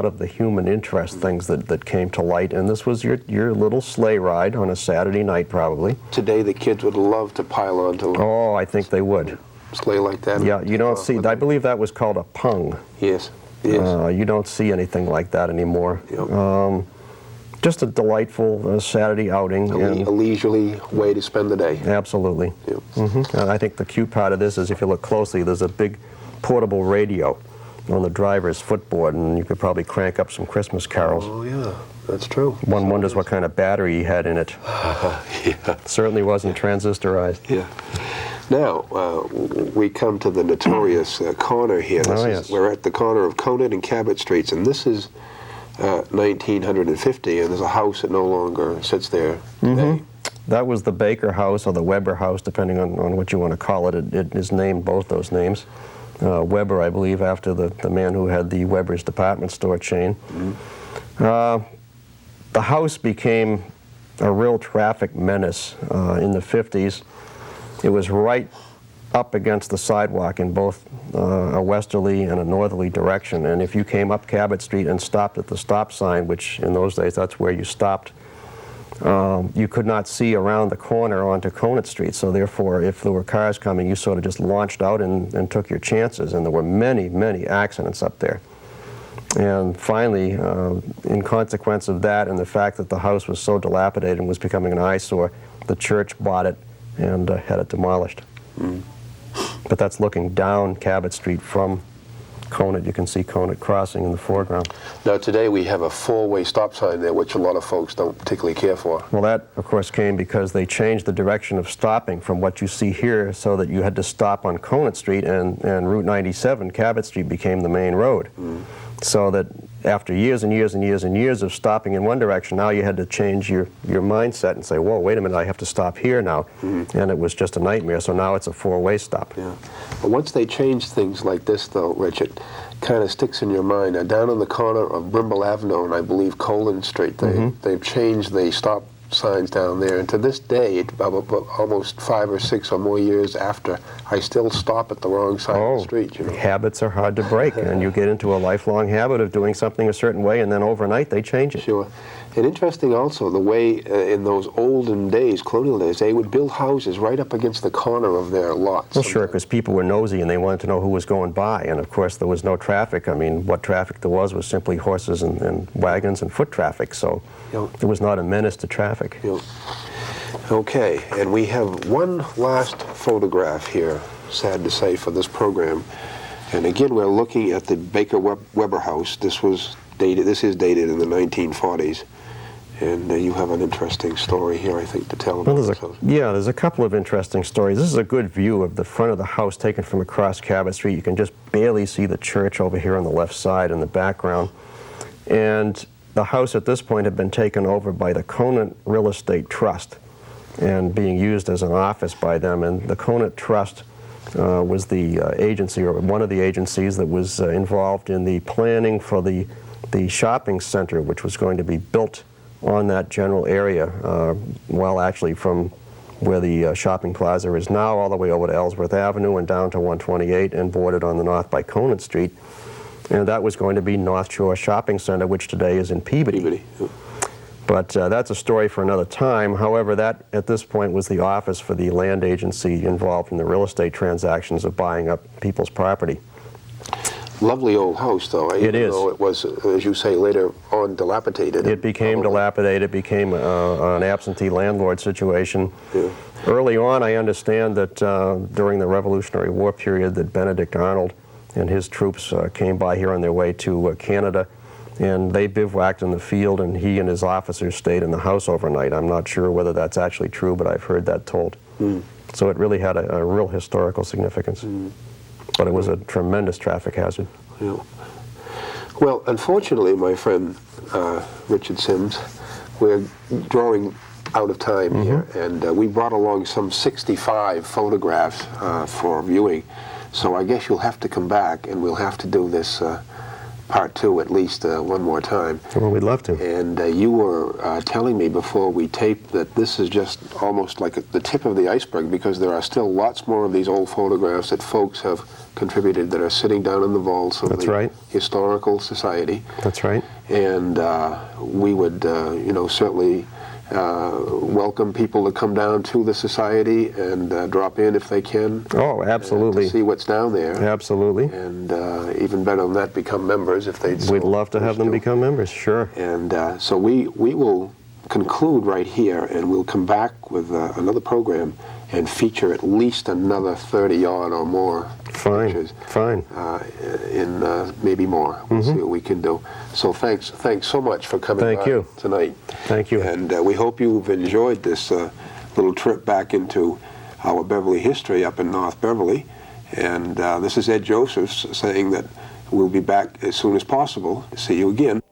of the human interest things that came to light, and this was your little sleigh ride on a Saturday night, probably. Today the kids would love to pile onto Oh, I think they would. a sleigh like that. Yeah, you don't see, I believe that was called a pung. Yes, yes. You don't see anything like that anymore. Yep. Just a delightful Saturday outing. A leisurely way to spend the day. Absolutely. Yep. And I think the cute part of this is, if you look closely, there's a big portable radio on the driver's footboard, and you could probably crank up some Christmas carols. Oh, yeah, that's true. One wonders what kind of battery he had in it. Yeah. Certainly wasn't transistorized. Yeah. Now, we come to the notorious corner here. We're at the corner of Conant and Cabot Streets, and this is 1950, and there's a house that no longer sits there today. That was the Baker House, or the Weber House, depending on what you want to call it. It is named both those names. Weber, I believe, after the man who had the Weber's department store chain. The house became a real traffic menace in the 50s. It was right up against the sidewalk in both a westerly and a northerly direction, and if you came up Cabot Street and stopped at the stop sign, which in those days that's where you stopped, you could not see around the corner onto Conant Street, so therefore if there were cars coming, you sort of just launched out and took your chances, and there were many, many accidents up there. And finally, in consequence of that and the fact that the house was so dilapidated and was becoming an eyesore, the church bought it and had it demolished. But that's looking down Cabot Street from Conant. You can see Conant Crossing in the foreground. Now today we have a four-way stop sign there, which a lot of folks don't particularly care for. Well, that of course came because they changed the direction of stopping from what you see here, so that you had to stop on Conant Street, and Route 97, Cabot Street, became the main road. So that after years and years and years and years of stopping in one direction, now you had to change your mindset and say, whoa, wait a minute, I have to stop here now. And it was just a nightmare, so now it's a four-way stop. Yeah. But once they changed things like this, though, Richard, kind of sticks in your mind. Now, down on the corner of Brimble Avenue and I believe Colin Street, they've changed the stop signs down there, and to this day, almost 5 or 6 or more years after, I still stop at the wrong side of the street. You know? Habits are hard to break, and you get into a lifelong habit of doing something a certain way, and then overnight they change it. Sure. And interesting also, the way in those olden days, colonial days, they would build houses right up against the corner of their lots. Well, sure, because people were nosy and they wanted to know who was going by, and of course there was no traffic. I mean, what traffic there was simply horses and wagons and foot traffic, so there was not a menace to traffic. Okay, and we have one last photograph here, sad to say, for this program. And again, we're looking at the Baker Weber house. This is dated in the 1940s. And you have an interesting story here, I think, to tell about. Well, there's a couple of interesting stories. This is a good view of the front of the house taken from across Cabot Street. You can just barely see the church over here on the left side in the background. And the house at this point had been taken over by the Conant Real Estate Trust and being used as an office by them. And the Conant Trust was the agency, or one of the agencies, that was involved in the planning for the shopping center, which was going to be built on that general area, well, actually from where the shopping plaza is now all the way over to Ellsworth Avenue and down to 128 and bordered on the north by Conant Street. And that was going to be North Shore Shopping Center, which today is in Peabody. But that's a story for another time. However, that at this point was the office for the land agency involved in the real estate transactions of buying up people's property. Lovely old house, though. It is. Though it was, as you say later on, dilapidated. It became dilapidated. It became an absentee landlord situation. Early on, I understand that during the Revolutionary War period, that Benedict Arnold and his troops came by here on their way to Canada, and they bivouacked in the field, and he and his officers stayed in the house overnight. I'm not sure whether that's actually true, but I've heard that told. So it really had a real historical significance. But it was a tremendous traffic hazard. Well, unfortunately, my friend Richard Symmes, we're drawing out of time here, and we brought along some 65 photographs for viewing. So I guess you'll have to come back, and we'll have to do this part two at least one more time. Well, we'd love to. And you were telling me before we taped that this is just almost like the tip of the iceberg, because there are still lots more of these old photographs that folks have contributed that are sitting down in the vaults of That's the right. Historical Society. That's right. And we would, you know, certainly welcome people to come down to the society and drop in if they can. Oh, absolutely. To see what's down there. Absolutely. And even better than that, become members if they'd so We'd love to have them become members, sure. And so we will conclude right here, and we'll come back with another program and feature at least another 30-odd or more pictures. Fine. In maybe more. We'll see what we can do. So thanks so much for coming by tonight. Thank you. And we hope you've enjoyed this little trip back into our Beverly history up in North Beverly. And this is Ed Josephs saying that we'll be back as soon as possible to see you again.